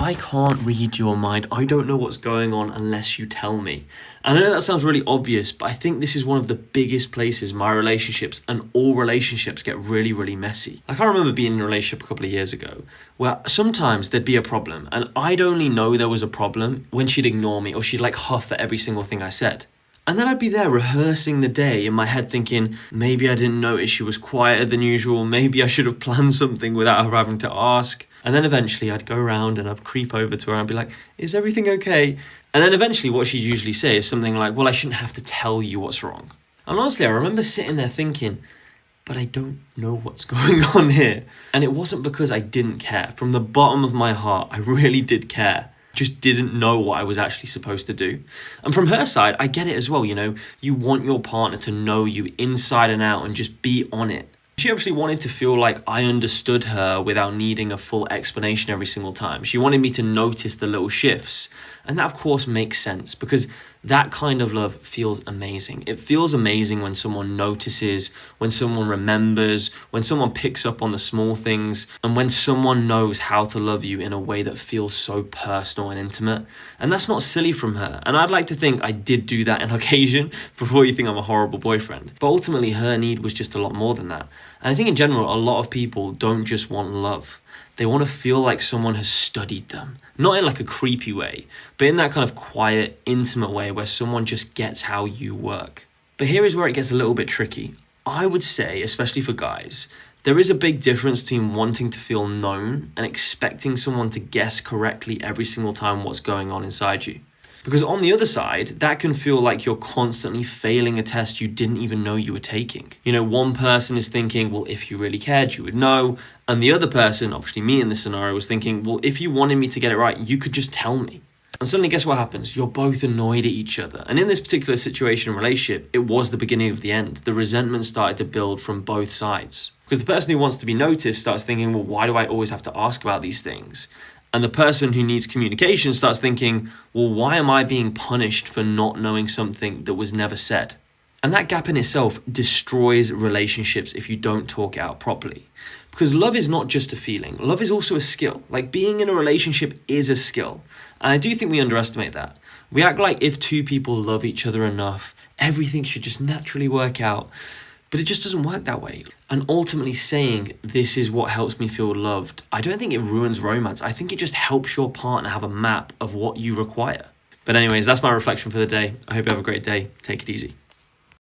I can't read your mind. I don't know what's going on unless you tell me. And I know that sounds really obvious, but I think this is one of the biggest places my relationships and all relationships get really, really messy. Like, I remember being in a relationship a couple of years ago where sometimes there'd be a problem and I'd only know there was a problem when she'd ignore me or she'd like huff at every single thing I said. And then I'd be there rehearsing the day in my head thinking, maybe I didn't notice she was quieter than usual. Maybe I should have planned something without her having to ask. And then eventually I'd go around and I'd creep over to her and be like, is everything okay? And then eventually what she'd usually say is something like, well, I shouldn't have to tell you what's wrong. And honestly, I remember sitting there thinking, but I don't know what's going on here. And it wasn't because I didn't care. From the bottom of my heart, I really did care. Just didn't know what I was actually supposed to do. And from her side, I get it as well, you know, you want your partner to know you inside and out and just be on it. She obviously wanted to feel like I understood her without needing a full explanation every single time. She wanted me to notice the little shifts. And that, of course, makes sense because that kind of love feels amazing. It feels amazing when someone notices, when someone remembers, when someone picks up on the small things, and when someone knows how to love you in a way that feels so personal and intimate. And that's not silly from her. And I'd like to think I did do that on occasion before you think I'm a horrible boyfriend. But ultimately, her need was just a lot more than that. And I think in general, a lot of people don't just want love. They want to feel like someone has studied them. Not in like a creepy way, but in that kind of quiet, intimate way where someone just gets how you work. But here is where it gets a little bit tricky. I would say, especially for guys, there is a big difference between wanting to feel known and expecting someone to guess correctly every single time what's going on inside you. Because on the other side, that can feel like you're constantly failing a test you didn't even know you were taking. You know, one person is thinking, well, if you really cared, you would know. And the other person, obviously me in this scenario, was thinking, well, if you wanted me to get it right, you could just tell me. And suddenly, guess what happens? You're both annoyed at each other. And in this particular situation and relationship, it was the beginning of the end. The resentment started to build from both sides. Because the person who wants to be noticed starts thinking, well, why do I always have to ask about these things? And the person who needs communication starts thinking, well, why am I being punished for not knowing something that was never said? And that gap in itself destroys relationships if you don't talk it out properly. Because love is not just a feeling. Love is also a skill. Like, being in a relationship is a skill. And I do think we underestimate that. We act like if two people love each other enough, everything should just naturally work out. But it just doesn't work that way. And ultimately saying, this is what helps me feel loved, I don't think it ruins romance. I think it just helps your partner have a map of what you require. But anyways, that's my reflection for the day. I hope you have a great day. Take it easy.